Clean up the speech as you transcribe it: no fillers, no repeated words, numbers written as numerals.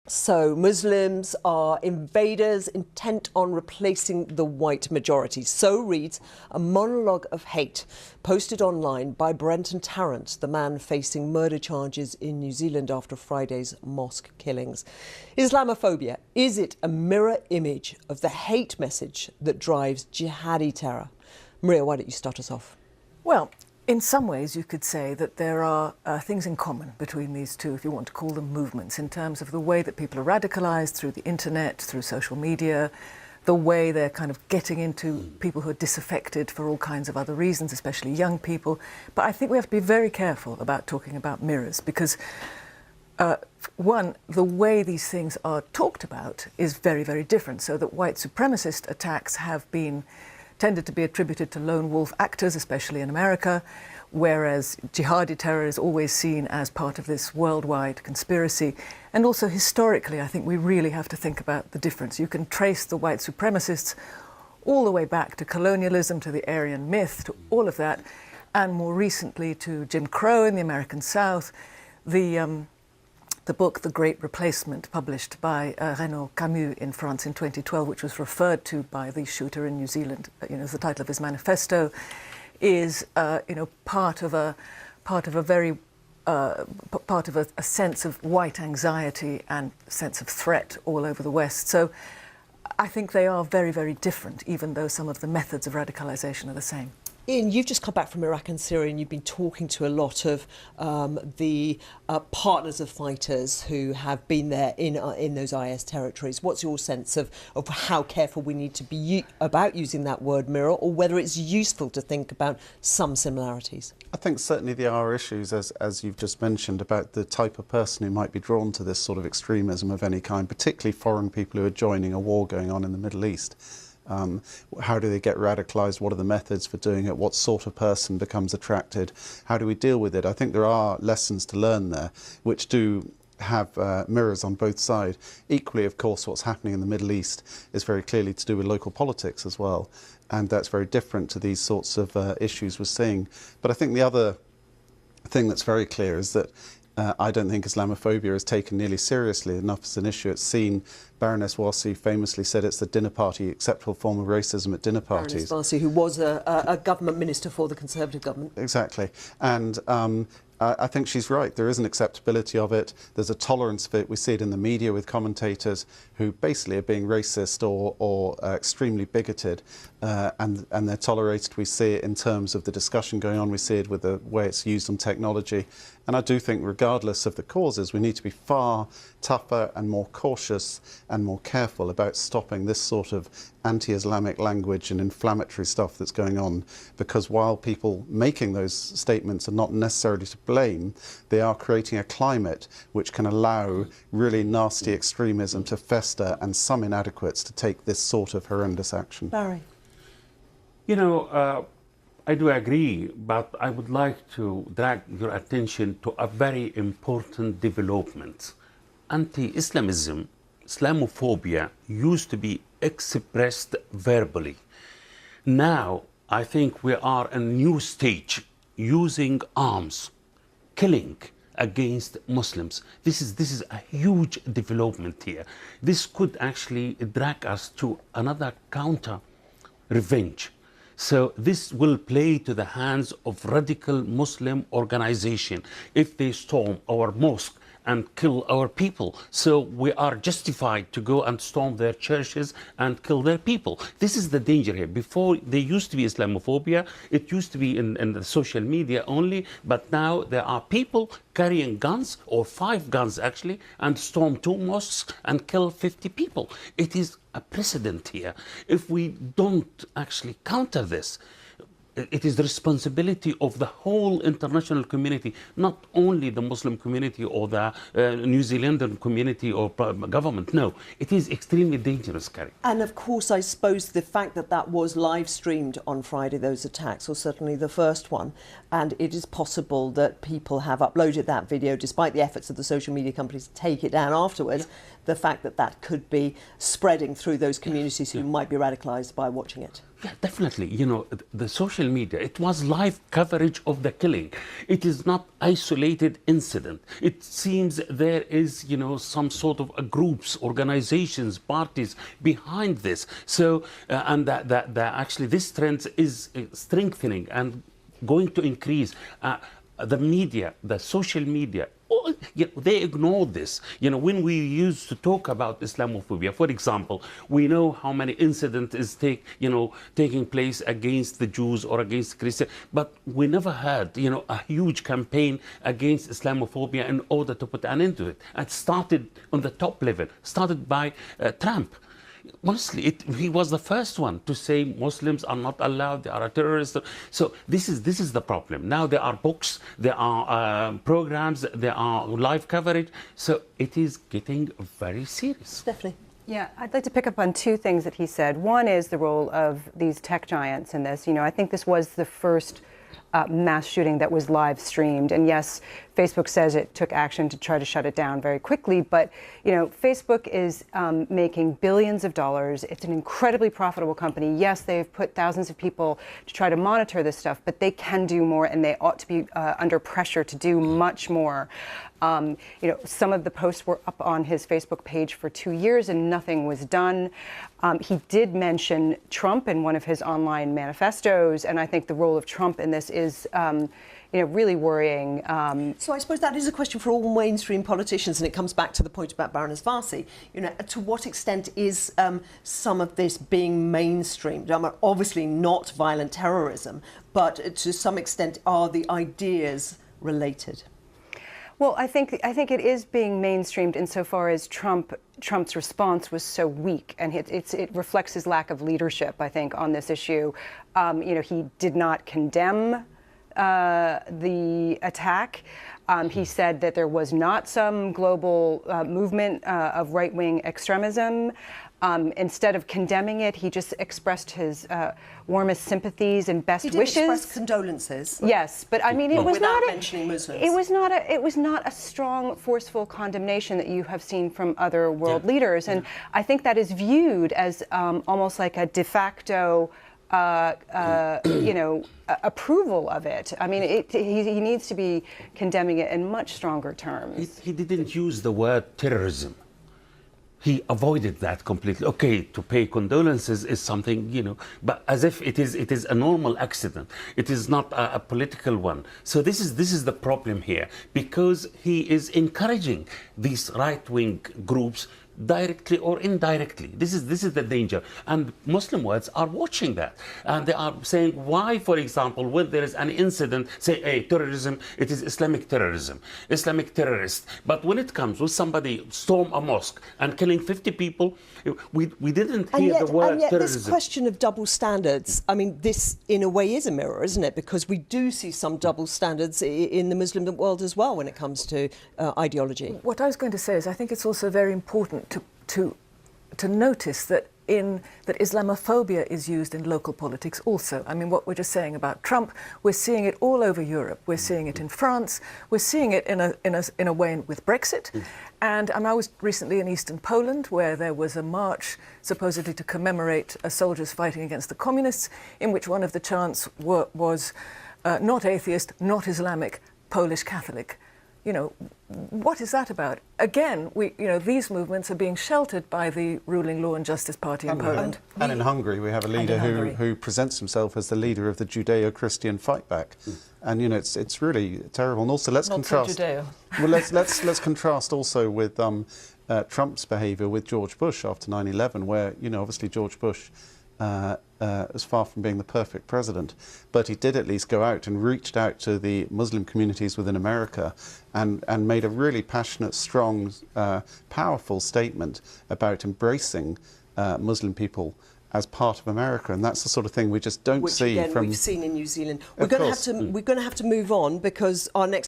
So Muslims are invaders intent on replacing the white majority. So reads a monologue of hate posted online by Brenton Tarrant, the man facing murder charges in New Zealand after Friday's mosque killings. Islamophobia, is it a mirror image of the hate message that drives jihadi terror? Maria, why don't you start us off? Well, in some ways, you could say that there are things in common between these two, if you want to call them movements, in terms of the way that people are radicalised through the internet, through social media, the way they're kind of getting into people who are disaffected for all kinds of other reasons, especially young people. But I think we have to be very careful about talking about mirrors because, one, the way these things are talked about is very, very different. So that white supremacist attacks have been tended to be attributed to lone wolf actors, especially in America, whereas jihadi terror is always seen as part of this worldwide conspiracy. And also historically, I think we really have to think about the difference. You can trace the white supremacists all the way back to colonialism, to the Aryan myth, to all of that, and more recently to Jim Crow in the American South, the book The Great Replacement, published by Renaud Camus in France in 2012, which was referred to by the shooter in New Zealand, as the title of his manifesto, is part of a sense of white anxiety and sense of threat all over the West. So I think they are very, very different, even though some of the methods of radicalisation are the same. Ian, you've just come back from Iraq and Syria and you've been talking to a lot of the partners of fighters who have been there in those IS territories. What's your sense of how careful we need to be about using that word mirror, or whether it's useful to think about some similarities? I think certainly there are issues, as you've just mentioned, about the type of person who might be drawn to this sort of extremism of any kind, particularly foreign people who are joining a war going on in the Middle East. How do they get radicalised? What are the methods for doing it? What sort of person becomes attracted? How do we deal with it? I think there are lessons to learn there, which do have mirrors on both sides. Equally, of course, what's happening in the Middle East is very clearly to do with local politics as well. And that's very different to these sorts of issues we're seeing. But I think the other thing that's very clear is that I don't think Islamophobia is taken nearly seriously enough as an issue. It's seen, Baroness Wassi famously said it's the dinner party, acceptable form of racism at dinner parties. Baroness Wassi, who was a government minister for the Conservative government. Exactly. And I think she's right. There is an acceptability of it. There's a tolerance of it. We see it in the media with commentators who basically are being racist or extremely bigoted, and they're tolerated. We see it in terms of the discussion going on. We see it with the way it's used on technology. And I do think, regardless of the causes, we need to be far tougher and more cautious and more careful about stopping this sort of anti-Islamic language and inflammatory stuff that's going on, because while people making those statements are not necessarily to blame, they are creating a climate which can allow really nasty extremism to fester and some inadequates to take this sort of horrendous action. Barry. I do agree, but I would like to drag your attention to a very important development. Anti-Islamism, Islamophobia, used to be expressed verbally. Now, I think we are in a new stage, using arms, killing against Muslims. This is a huge development here. This could actually drag us to another counter revenge. So this will play to the hands of radical Muslim organization if they storm our mosque and kill our people. So we are justified to go and storm their churches and kill their people. This is the danger here. Before, there used to be Islamophobia. It used to be in the social media only, but now there are people carrying guns, or 5 guns actually, and storm 2 mosques and kill 50 people. It is a precedent here. If we don't actually counter this, it is the responsibility of the whole international community, not only the Muslim community or the New Zealandan community or government. No, it is extremely dangerous, Carrie. And of course, I suppose the fact that that was live streamed on Friday, those attacks, or certainly the first one, and it is possible that people have uploaded that video, despite the efforts of the social media companies to take it down afterwards, the fact that that could be spreading through those communities who might be radicalised by watching it. Yeah, definitely. You know, the social media, it was live coverage of the killing. It is not isolated incident. It seems there is, you know, some sort of groups, organizations, parties behind this. So, and that actually this trend is strengthening and going to increase. The media, the social media, they ignored this. You know, when we used to talk about Islamophobia, for example, we know how many incidents is taking place against the Jews or against Christians, but we never had, you know, a huge campaign against Islamophobia in order to put an end to it. It started on the top level, started by Trump. Honestly, he was the first one to say Muslims are not allowed, they are terrorists. So this is the problem. Now there are books, there are programs, there are live coverage. So it is getting very serious. Definitely. Yeah, I'd like to pick up on two things that he said. One is the role of these tech giants in this. You know, I think this was the first mass shooting that was live streamed. And yes, Facebook says it took action to try to shut it down very quickly. But, you know, Facebook is making billions of dollars. It's an incredibly profitable company. Yes, they've put thousands of people to try to monitor this stuff, but they can do more and they ought to be under pressure to do much more. You know, some of the posts were up on his Facebook page for 2 years and nothing was done. He did mention Trump in one of his online manifestos, and I think the role of Trump in this is, you know, really worrying. So I suppose that is a question for all mainstream politicians, and it comes back to the point about Baroness Varsi. You know, to what extent is some of this being mainstreamed? Obviously not violent terrorism, but to some extent are the ideas related? Well, I think it is being mainstreamed insofar as Trump's response was so weak, and it reflects his lack of leadership, I think, on this issue. You know, he did not condemn the attack. He said that there was not some global movement of right-wing extremism. Instead of condemning it, he just expressed his warmest sympathies and best wishes. He did express condolences. Yes, but I mean, it was without not mentioning Muslims. It was not a strong, forceful condemnation that you have seen from other world leaders, and I think that is viewed as almost like a de facto, you know, approval of it. I mean, he needs to be condemning it in much stronger terms. He didn't use the word terrorism. He avoided that completely. Okay, to pay condolences is something, you know, but as if it is a normal accident. It is not a political one. So this is the problem here, because he is encouraging these right-wing groups directly or indirectly. This is the danger, and Muslim worlds are watching that, and they are saying, why, for example, when there is an incident, say, hey, terrorism, it is Islamic terrorism, Islamic terrorist, but when it comes with somebody storm a mosque and killing 50 people, we didn't hear the word and yet terrorism. This question of double standards, I mean, this in a way is a mirror, isn't it? Because we do see some double standards in the Muslim world as well when it comes to ideology. What I was going to say is I think it's also very important to notice that Islamophobia is used in local politics also. I mean, what we're just saying about Trump, we're seeing it all over Europe. We're seeing it in France. We're seeing it in a way with Brexit. And I was recently in eastern Poland, where there was a march supposedly to commemorate soldiers fighting against the communists, in which one of the chants was not atheist, not Islamic, Polish Catholic. You know, what is that about? Again, these movements are being sheltered by the ruling Law and Justice Party in Poland. And in Hungary, we have a leader who presents himself as the leader of the Judeo-Christian fight back. And, you know, it's really terrible. And also, let's contrast. Judeo. Well, let's contrast also with Trump's behaviour with George Bush after 9/11, where, you know, obviously George Bush is far from being the perfect president, but he did at least go out and reached out to the Muslim communities within America and made a really passionate, strong, powerful statement about embracing Muslim people as part of America, and that's the sort of thing we just don't see again, from. We've seen in New Zealand. We're going to have to move on because our next